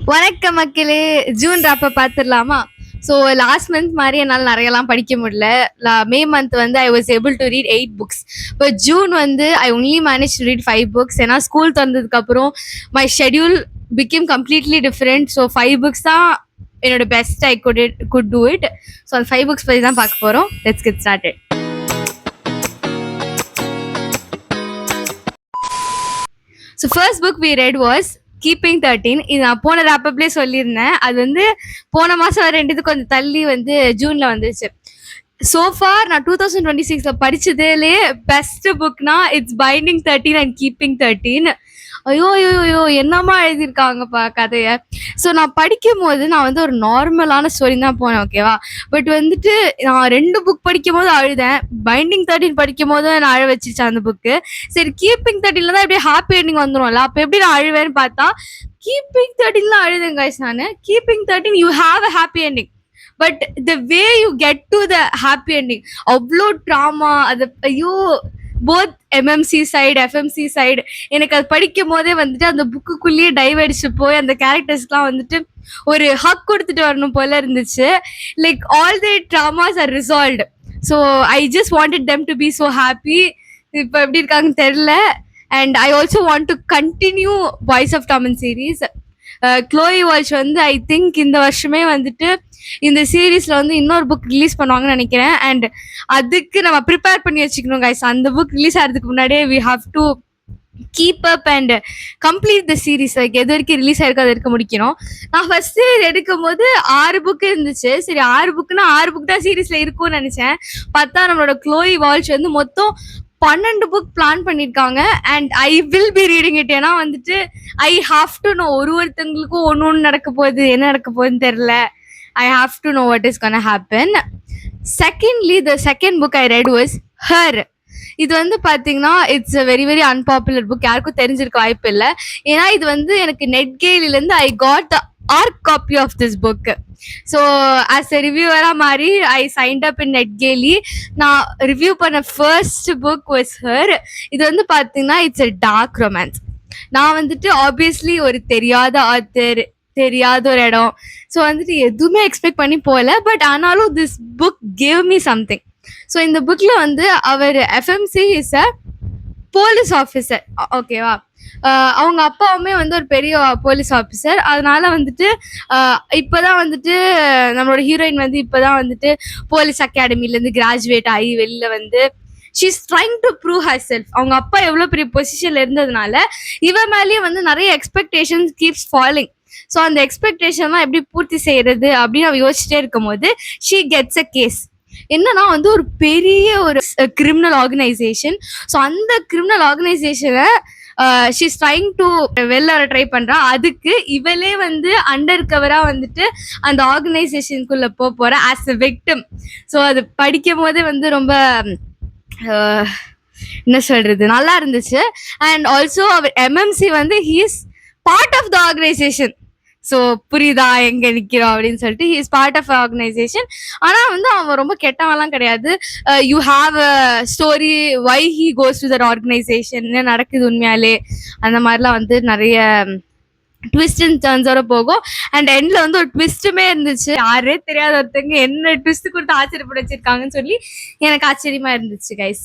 வணக்கம் மக்களே. ஜூன் ராப்ப பார்த்துடலாமா? ஸோ லாஸ்ட் மந்த் மாதிரி என்னால் நிறையலாம் படிக்க முடியல. மே மந்த் வந்து I was able to read 8 books. But June வந்து I only manage to read 5 books. ஏன்னா ஸ்கூல் திறந்ததுக்கப்புறம் my schedule became completely different. So 5 books தான் என்னோட best I could do it. So அந்த 5 புக்ஸ் பற்றி தான் பார்க்க போகிறோம். Let's get started. So first book we read was keeping 13. இது நான் போன ராப்பப்லேயே சொல்லியிருந்தேன். அது வந்து போன மாதம் ரெண்டுது கொஞ்சம் தள்ளி வந்து ஜூனில் வந்துச்சு. சோஃபார் நான் 2026 படிச்சதுலே பெஸ்ட் புக்னா இட்ஸ் பைண்டிங் 13 அண்ட் கீப்பிங் 13. ஐயோ ஐயோ ஐயோ என்னமா எழுதியிருக்காங்கப்பா கதையை. ஸோ நான் படிக்கும் போது நான் வந்து ஒரு நார்மலான ஸ்டோரி தான் போனேன், ஓகேவா? பட் வந்துட்டு நான் 2 புக் படிக்கும் போது அழுதேன். பைண்டிங் 13 படிக்கும் போதும் நான் அழ வச்சிருச்சு அந்த புக்கு. சரி, கீப்பிங் 13 தான் எப்படியே ஹாப்பி எண்டிங் வந்துடும்ல, அப்போ எப்படி நான் அழுவேன்னு பார்த்தா கீப்பிங் 13 அழுதேன் கைஸ். நான் keeping 13 you have a happy ending, but the way you get to the happy ending அவ்வளோ ட்ராமா. அது ஐயோ, both MMC side FMC side எனக்கு அது படிக்கும் போதே வந்துட்டு அந்த புக்குக்குள்ளேயே டைவ் அடிச்சு போய் அந்த கேரக்டர்ஸ்க்குலாம் வந்துட்டு ஒரு ஹக் கொடுத்துட்டு வரணும் போல இருந்துச்சு. Like all the dramas are resolved. So I just wanted them to be so happy. இப்போ எப்படி இருக்காங்கன்னு தெரில. And I also want to continue voice of Damon series. Chloe Walsh வந்து ஐ திங்க் இந்த வருஷமே வந்துட்டு இந்த சீரீஸ்ல வந்து இன்னொரு புக் ரிலீஸ் பண்ணுவாங்கன்னு நினைக்கிறேன். அண்ட் அதுக்கு நம்ம ப்ரிப்பேர் பண்ணி வச்சுக்கணும் கைஸ். அந்த புக் ரிலீஸ் ஆகிறதுக்கு முன்னாடியே we have to keep up and complete the series. Like எது வரைக்கும் ரிலீஸ் ஆயிருக்கோ அது வரைக்கும் முடிக்கணும். நான் ஃபர்ஸ்ட் எடுக்கும் போது 6 புக்கு இருந்துச்சு. சரி, 6 புக்குன்னா 6 புக் தான் சீரீஸ்ல இருக்கும்னு நினைச்சேன். பார்த்தா நம்மளோட க்ளோயி வால்ஷ் வந்து மொத்தம் 12 புக் பிளான் பண்ணியிருக்காங்க. And I will be reading it. ஏன்னா வந்துட்டு ஐ ஹாவ் டு நோ ஒருத்தங்களுக்கும் ஒன்று நடக்க போகுது, என்ன நடக்க போகுதுன்னு தெரில. I have to know what is gonna happen. Secondly, the second book I read was Her. இது வந்து பார்த்தீங்கன்னா it's a very very unpopular book. யாருக்கும் தெரிஞ்சிருக்க வாய்ப்பு இல்லை. ஏன்னா இது வந்து எனக்கு நெட்கெயிலேருந்து I got the ARC copy of this book. So as a ரிவ்யூவராக மாதிரி ஐ சைன்ட் அப் இன் நெட்கெயிலி. நான் ரிவ்யூ பண்ண ஃபர்ஸ்ட் புக் வாஸ் ஹர். இது வந்து பார்த்தீங்கன்னா இட்ஸ் அ டார்க் ரொமான்ஸ். நான் வந்துட்டு ஆப்வியஸ்லி ஒரு தெரியாத ஆத்தர், தெரியாத ஒரு இடம், ஸோ வந்துட்டு எதுவுமே எக்ஸ்பெக்ட் பண்ணி போகல. பட் ஆனாலும் this book gave me something. So இந்த புக்கில் வந்து அவர் FMC is a police officer, ஓகேவா? அவங்க அப்பாவுமே வந்து ஒரு பெரிய போலீஸ் ஆஃபீஸர். அதனால வந்துட்டு இப்போதான் வந்துட்டு நம்மளோட ஹீரோயின் வந்து இப்போதான் வந்துட்டு போலீஸ் அகாடமிலேருந்து கிராஜுவேட் ஆகி வெளியில் வந்து she is trying to prove her self. அவங்க அப்பா எவ்வளோ பெரிய பொசிஷன்ல இருந்ததுனால இவ மேலேயே வந்து நிறைய எக்ஸ்பெக்டேஷன்ஸ் கீப்ஸ் ஃபாலோயிங். ஸோ அந்த எக்ஸ்பெக்டேஷன்லாம் எப்படி பூர்த்தி செய்யறது அப்படின்னு அவ யோசிச்சுட்டே இருக்கும் போது ஷீ கெட்ஸ் அ கேஸ். என்னன்னா வந்து ஒரு பெரிய ஒரு கிரிமினல் ஆர்கனைசேஷன். ஸோ அந்த கிரிமினல் ஆர்கனைசேஷனை ஷீஸ் ட்ரைங் டு வெளில ட்ரை பண்றா. அதுக்கு இவளே வந்து அண்டர் கவரா வந்துட்டு அந்த ஆர்கனைசேஷனுக்குள்ள போற ஆஸ் அ விக்டிம். ஸோ அது படிக்கும் போதே வந்து ரொம்ப என்ன சொல்றது, நல்லா இருந்துச்சு. அண்ட் ஆல்சோ அவர் எம்எம்சி வந்து he is part of the organisation. So புரியுதா எங்க நிற்கிறோம் அப்படின்னு சொல்லிட்டு he is part of organisation. ஆனால் வந்து அவன் ரொம்ப கெட்டவெல்லாம் கிடையாது. You have a story why he goes to that organisation, என்ன நடக்குது உண்மையாலே, அந்த மாதிரிலாம் வந்து நிறைய ட்விஸ்ட் அண்ட் டர்ன்ஸோட போகும். அண்ட் எண்ட்ல வந்து ஒரு ட்விஸ்ட்டுமே இருந்துச்சு. யாரே தெரியாத ஒருத்தங்க என்ன ட்விஸ்ட் கொடுத்து ஆச்சரியப்பட வச்சிருக்காங்கன்னு சொல்லி எனக்கு ஆச்சரியமா இருந்துச்சு guys.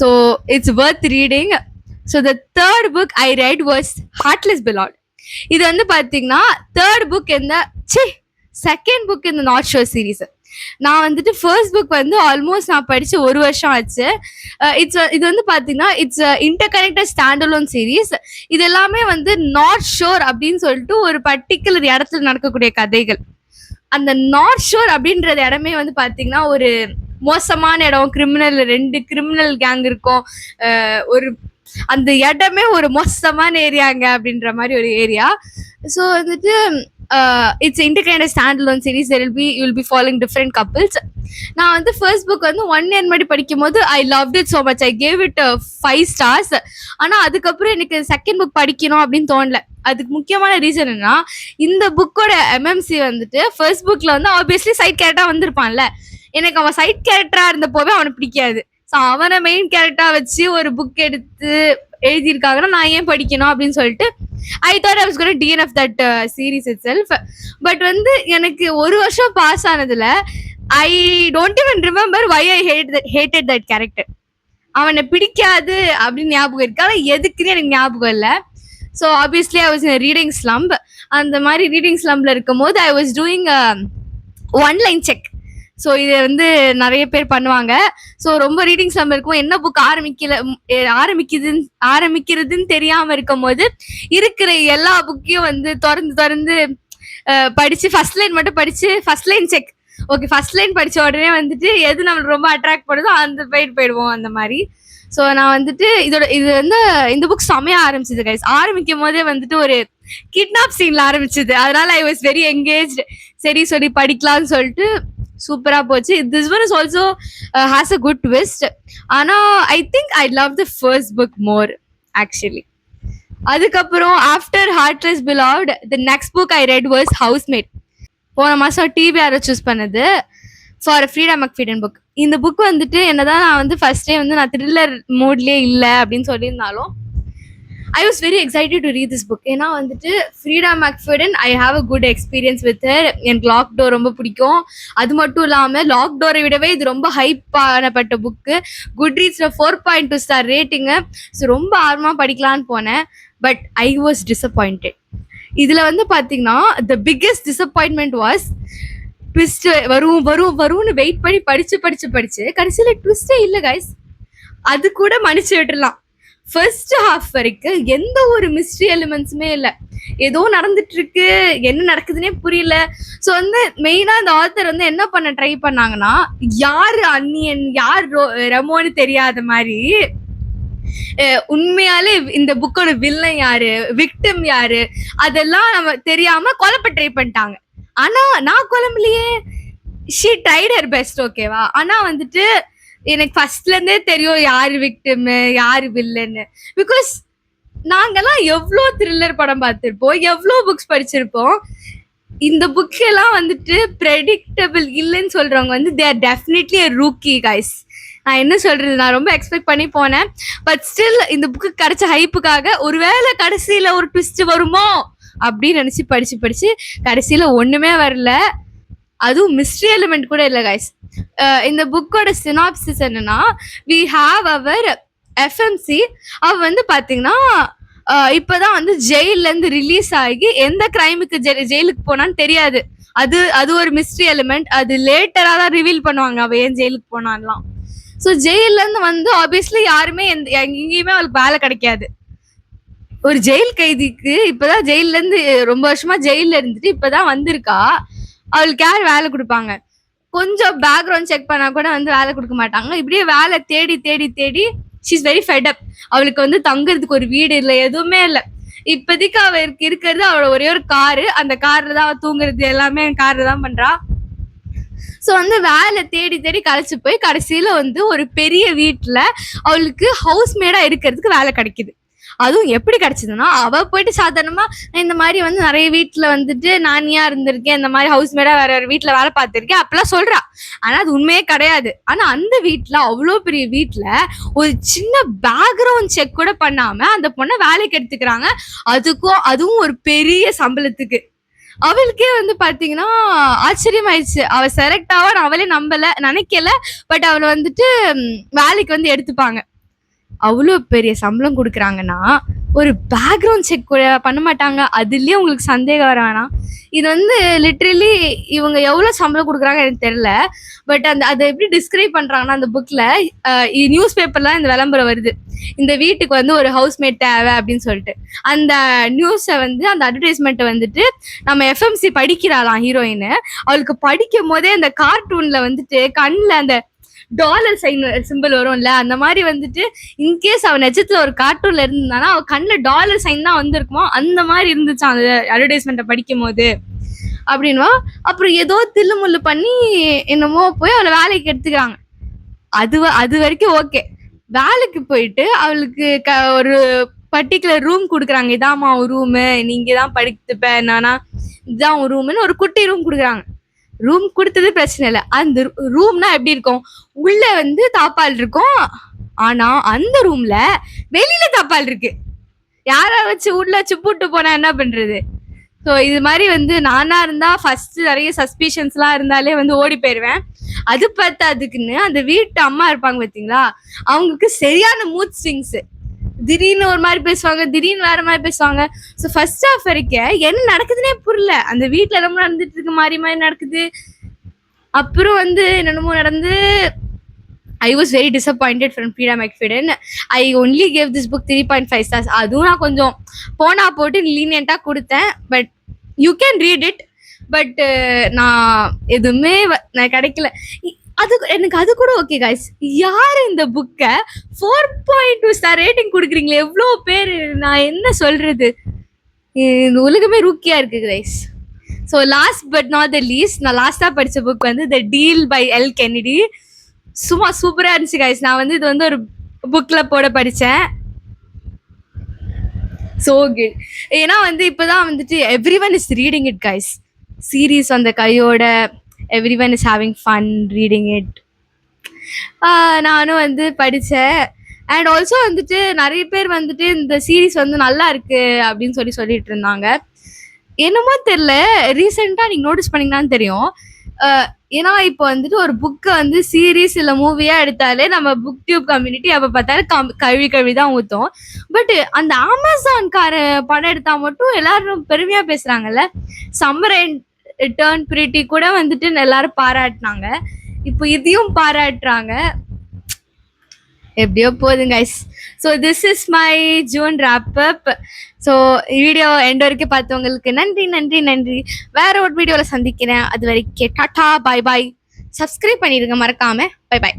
So it's worth reading. So the third book I read was Heartless Beloved. இது வந்து பார்த்தீங்கன்னா தேர்ட் புக் இந்த செகண்ட் புக் இந்த நார்த் ஷோர் சீரீஸ். நான் வந்துட்டு ஃபர்ஸ்ட் புக் வந்து ஆல்மோஸ்ட் நான் படிச்சு 1 வருஷம் ஆச்சு. இது வந்து பார்த்தீங்கன்னா it's inter connected stand alone series. இது எல்லாமே வந்து நார்த் ஷோர் அப்படின்னு சொல்லிட்டு ஒரு பர்டிகுலர் இடத்துல நடக்கக்கூடிய கதைகள். அந்த நார்த் ஷோர் அப்படின்றது இடமே வந்து பார்த்தீங்கன்னா ஒரு மோசமான இடம். கிரிமினல் 2 கிரிமினல் கேங் இருக்கும். ஒரு அந்த இடமே ஒரு மோசமான ஏரியாங்க அப்படின்ற மாதிரி ஒரு ஏரியா. ஸோ வந்துட்டு it's interconnected stand alone series. You will be following different couples. நான் வந்து ஃபர்ஸ்ட் புக் வந்து 1 இயர் முன்னாடி படிக்கும் போது ஐ loved it so much. I gave it 5 stars. ஆனால் அதுக்கப்புறம் எனக்கு செகண்ட் புக் படிக்கணும் அப்படின்னு தோணல. அதுக்கு முக்கியமான ரீசன் என்னன்னா, இந்த புக்கோட எம்எம்சி வந்துட்டு ஃபர்ஸ்ட் புக்ல வந்து ஆப்வியஸ்லி சைட் கேரக்டரா வந்திருப்பான்ல. எனக்கு அவன் சைட் கேரக்டரா இருந்தப்போவே அவனுக்கு பிடிக்காது. ஸோ அவனை மெயின் கேரக்டரா வச்சு ஒரு புக் எடுத்து எழுதியிருக்காங்கன்னா நான் ஏன் படிக்கணும் அப்படின்னு சொல்லிட்டு I thought I was gonna DNF that series itself. But வந்து எனக்கு ஒரு வருஷம் பாஸ் ஆனதுல I don't even remember why I hated that character. அவனை பிடிக்காது அப்படின்னு ஞாபகம் இருக்கு, ஆனா எதுக்குன்னு எனக்கு ஞாபகம் இல்லை. So obviously I was in reading slump. அந்த மாதிரி ரீடிங் ஸ்லம்ப்ல இருக்கும் போது I was doing one line check. So இது வந்து நிறைய பேர் பண்ணுவாங்க. ஸோ ரொம்ப ரீடிங் ஸ்லம்ப் இருக்கும், என்ன புக் ஆரம்பிக்கிறதுன்னு தெரியாம இருக்கும் போது இருக்கிற எல்லா புக்கையும் வந்து திறந்து படிச்சு ஃபர்ஸ்ட் லைன் மட்டும் படிச்சு first line check. Okay, first line படிச்ச உடனே வந்துட்டு எது நம்மளுக்கு ரொம்ப அட்ராக்ட் பண்ணுதோ அந்த போயிடுவோம் அந்த மாதிரி. ஸோ நான் வந்துட்டு இது வந்து இந்த புக் செமையா ஆரம்பிச்சது கைஸ். ஆரம்பிக்கும் போதே வந்துட்டு ஒரு கிட்னாப் சீன்ல ஆரம்பிச்சது, அதனால ஐ வாஸ் வெரி என்கேஜ். சரி சொல்லி படிக்கலாம்னு சொல்லிட்டு சூப்பரா போச்சு. This one is also has a good twist. ஆனா I think I love the first book more actually. அதுக்கப்புறம் after Heartless Beloved the next book I read was Housemate. போன மாசம் டிபிஆர் சூஸ் பண்ணது ஃபார் ஃப்ரீடா மெக்ஃபெர்டன் புக். இந்த book வந்துட்டு என்னதான் நான் வந்து ஃபர்ஸ்ட் டே வந்து நான் த்ரில்லர் மூட்லயே இல்லை அப்படின்னு சொல்லியிருந்தாலும் I was very excited to read this book. ஏன்னா வந்துட்டு Freida McFadden I have a good experience with her. எனக்கு லாக் டோர் ரொம்ப பிடிக்கும். அது மட்டும் இல்லாமல் லாக் டோரை விடவே இது ரொம்ப ஹைப் ஆனப்பட்ட புக்கு. குட் ரீட்ஸ்ல 4.2 ஸ்டார் ரேட்டிங்கு. ஸோ ரொம்ப ஆர்வமாக படிக்கலான்னு போனேன். But I was disappointed. இதுல வந்து பாத்தீங்கன்னா the biggest disappointment was twist. வரும்னு வெயிட் பண்ணி படிச்சு கடைசியில ட்விஸ்டே இல்லை கைஸ். அது கூட மன்னிச்சு விட்டுலாம். ஃபர்ஸ்ட் ஹாஃப் வரைக்கும் எந்த ஒரு மிஸ்ட்ரி எலிமெண்ட்ஸுமே இல்லை, ஏதோ நடந்துட்டு இருக்கு, என்ன நடக்குதுன்னே புரியல. ஸோ வந்து மெயினா இந்த ஆத்தர் வந்து என்ன பண்ண ட்ரை பண்ணாங்கன்னா, யார் அன்னியன் யார் ரெமோன்னு தெரியாத மாதிரி உண்மையாலே இந்த புக்கோட வில்லன் யாரு, விக்டிம் யாரு, அதெல்லாம் நம்ம தெரியாம குழப்ப ட்ரை பண்ணிட்டாங்க. ஆனா நான் குழம்புலையே, ஷீ ட்ரைட் ஹர் பெஸ்ட், ஓகேவா. ஆனா வந்துட்டு எனக்கு ஃபர்ஸ்ட்ல இருந்தே தெரியும் யாரு விக்டிம் யாரு வில்லன்னு. பிகாஸ் நாங்கெல்லாம் எவ்வளோ த்ரில்லர் படம் பார்த்திருப்போம், எவ்வளோ புக்ஸ் படிச்சிருப்போம். இந்த புக் எல்லாம் வந்துட்டு ப்ரெடிக்டபிள் இல்லைன்னு சொல்றவங்க வந்து they are definitely a rookie guys. நான் என்ன சொல்றது, நான் ரொம்ப எக்ஸ்பெக்ட் பண்ணி போனேன். பட் ஸ்டில் இந்த புக்கு கிடைச்ச ஹைப்புக்காக ஒருவேளை கடைசியில ஒரு ட்விஸ்ட் வருமோ அப்படின்னு நினைச்சு படிச்சு கடைசியில ஒண்ணுமே வரல. அதுவும் மிஸ்ட்ரி எலிமெண்ட் கூட இல்லை கைஸ். இந்த புக்கோட சினாப்சிஸ் என்னன்னா, வி ஹாவ் அவர் எஃப்எம்சி. அவ வந்து பாத்தீங்கன்னா இப்பதான் வந்து ஜெயில இருந்து ரிலீஸ் ஆகி எந்த கிரைமுக்கு ஜெயிலுக்கு போனான்னு தெரியாது. அது ஒரு மிஸ்ட்ரி எலிமெண்ட். அது லேட்டரா தான் ரிவீல் பண்ணுவாங்க அவ ஏன் ஜெயிலுக்கு போனான்லாம். ஸோ ஜெயில இருந்து வந்து ஆப்வியஸ்லி யாருமே எங்கேயுமே அவளுக்கு வேலை கிடைக்காது. ஒரு ஜெயில் கைதிக்கு இப்பதான் ஜெயில இருந்து ரொம்ப வருஷமா ஜெயில இருந்துட்டு இப்பதான் வந்திருக்கா, அவளுக்கு யார் வேலை கொடுப்பாங்க? கொஞ்சம் பேக்ரவுண்ட் செக் பண்ணா கூட வந்து வேலை கொடுக்க மாட்டாங்க. இப்படியே வேலை தேடி she is very fed up. அவளுக்கு வந்து தங்குறதுக்கு ஒரு வீடு இல்லை, எதுவுமே இல்லை. இப்போதைக்கு அவருக்கு இருக்கிறது அவளோட ஒரே ஒரு காரு. அந்த கார்ல தான் அவள் தூங்குறது எல்லாமே கார்ல தான் பண்றா. ஸோ வந்து வேலை தேடி கழிச்சு போய் கடைசியில வந்து ஒரு பெரிய வீட்டுல அவளுக்கு ஹவுஸ் மேடா இருக்கிறதுக்கு வேலை கிடைக்குது. அதுவும் எப்படி கிடைச்சதுன்னா, அவ போயிட்டு சாதாரணமா இந்த மாதிரி வந்து நிறைய வீட்டுல வந்துட்டு நானியா இருந்திருக்கேன், இந்த மாதிரி ஹவுஸ் மேடா வேற வீட்டுல வேலை பார்த்திருக்கேன் அப்படிலாம் சொல்றா. ஆனா அது உண்மையே கிடையாது. ஆனா அந்த வீட்டுல அவ்வளோ பெரிய வீட்டுல ஒரு சின்ன பேக்ரவுண்ட் செக் கூட பண்ணாம அந்த பொண்ணை வேலைக்கு எடுத்துக்கிறாங்க. அதுவும் ஒரு பெரிய சம்பளத்துக்கு. அவளுக்கே வந்து பாத்தீங்கன்னா ஆச்சரியமாயிடுச்சு. அவ செலக்ட் ஆவா அவளே நினைக்கல. பட் அவளை வந்துட்டு வேலைக்கு வந்து எடுத்துப்பாங்க. அவ்வளோ பெரிய சம்பளம் கொடுக்குறாங்கன்னா ஒரு பேக்ரவுண்ட் செக் கூட பண்ண மாட்டாங்க. அதுலயே உங்களுக்கு சந்தேகம் வர வேணாம். இது வந்து லிட்ரலி இவங்க எவ்வளவு சம்பளம் கொடுக்குறாங்க எனக்கு தெரியல. பட் அதை எப்படி டிஸ்கிரைப் பண்றாங்கன்னா, அந்த புக்ல நியூஸ் பேப்பர்லாம் இந்த விளம்பரம் வருது, இந்த வீட்டுக்கு வந்து ஒரு ஹவுஸ்மேட் தேவை அப்படின்னு சொல்லிட்டு. அந்த நியூஸை வந்து அந்த அட்வர்டைஸ்மெண்ட்டை வந்துட்டு நம்ம எஃப்எம்சி படிக்கிறாளாம் ஹீரோயின். அவளுக்கு படிக்கும் போதே அந்த கார்ட்டூன்ல வந்துட்டு கண்ணில் அந்த டாலர் சைன் சிம்பிள் வரும்ல, அந்த மாதிரி வந்துட்டு இன்கேஸ் அவன் நிஜத்துல ஒரு கார்ட்டூன்ல இருந்தானா அவ கண்ணில் டாலர் சைன் தான் வந்திருக்குமோ அந்த மாதிரி இருந்துச்சு அந்த அட்வர்டைஸ்மெண்ட்டை படிக்கும் போது அப்படின்வா. அப்புறம் ஏதோ தில்லுமுள்ளு பண்ணி என்னமோ போய் அவளை வேலைக்கு எடுத்துக்கிறாங்க. அது வரைக்கும் ஓகே. வேலைக்கு போயிட்டு அவளுக்கு ஒரு பர்டிகுலர் ரூம் கொடுக்குறாங்க. இதாம்மா ஒரு ரூமு, நீங்க தான் படித்துப்ப என்னன்னா இதுதான் ஒரு ரூம்னு ஒரு குட்டி ரூம் கொடுக்குறாங்க. ரூம் கொடுத்தது பிரச்சனை இல்லை. அந்த ரூம்னா எப்படி இருக்கும், உள்ள வந்து தாப்பால் இருக்கும், ஆனா அந்த ரூம்ல வெளியில தாப்பால் இருக்கு. யாரை வச்சு உள்ள வச்சு பூட்டு போனா என்ன பண்றது? ஸோ இது மாதிரி வந்து நானா இருந்தா ஃபர்ஸ்ட் நிறைய சஸ்பிஷன்ஸ்லாம் இருந்தாலே வந்து ஓடி போயிடுவேன். அது அதுக்குன்னு அந்த வீட்டு அம்மா இருப்பாங்க பார்த்தீங்களா, அவங்களுக்கு சரியான மூட் ஸ்விங்ஸ். திடீர்னு ஒரு மாதிரி பேசுவாங்க, திடீர்னு வேற மாதிரி பேசுவாங்க. ஸோ ஃபர்ஸ்ட் ஹாஃப் வரைக்கும் என்ன நடக்குதுன்னே புரியல. அந்த வீட்டில் என்னமோ நடந்துட்டு இருக்கு, மாறி மாறி நடக்குது. அப்புறம் வந்து என்னென்னமோ நடந்து I was very disappointed from Frida McFadden. I only gave this book 3.5 stars. அதுவும் நான் கொஞ்சம் போனா போட்டு லீனியண்டா கொடுத்தேன். But you can read it. But நான் எதுவுமே நான் கிடைக்கல. அது எனக்கு அது கூட ஓகே கைஸ். யார் இந்த புக்கை 4.2 ஸ்டார் ரேட்டிங் கொடுக்குறீங்களே? எவ்வளோ பேர், நான் என்ன சொல்றது? இந்த உலகமே ரூக்கியா இருக்கு guys. So last but not the least, நான் லாஸ்டா படிச்ச புக் வந்து the deal by Elle Kennedy. சும்மா சூப்பரா இருந்துச்சு கைஸ். நான் வந்து இது வந்து ஒரு புக்ல போட படிச்சேன். So good. ஏன்னா வந்து இப்பதான் வந்துட்டு every one is reading it guys. Series அந்த கையோட every one is having fun reading it. நானும் வந்து படித்தேன். அண்ட் ஆல்சோ வந்துட்டு நிறைய பேர் வந்துட்டு இந்த சீரீஸ் வந்து நல்லா இருக்கு அப்படின்னு சொல்லிட்டு இருந்தாங்க. என்னமோ தெரியல, ரீசெண்டாக நீங்கள் நோட்டீஸ் பண்ணீங்கன்னான்னு தெரியும். ஏன்னா இப்போ வந்துட்டு ஒரு புக்கை வந்து சீரீஸ் இல்லை மூவியாக எடுத்தாலே நம்ம புக் டியூப் கம்யூனிட்டி அப்போ பார்த்தாலும் கழுவி தான் ஊற்றும். பட் அந்த அமேசான்கார படம் எடுத்தால் மட்டும் எல்லாரும் பெருமையாக பேசுகிறாங்கல்ல. சம்மர் டர்ன் பிரிட்டி கூட வந்துட்டு எல்லாரும் பாராட்டினாங்க. இப்போ இதையும் பாராட்டுறாங்க. எப்படியோ போதுங்க guys. So this is my June wrap up. So video end வரைக்கும் பார்த்தவங்களுக்கு நன்றி நன்றி நன்றி. வேற ஒரு வீடியோவில் சந்திக்கிறேன். அது வரைக்கும் டாட்டா, பாய் பாய். சப்ஸ்கிரைப் பண்ணிடுங்க மறக்காம. Bye bye.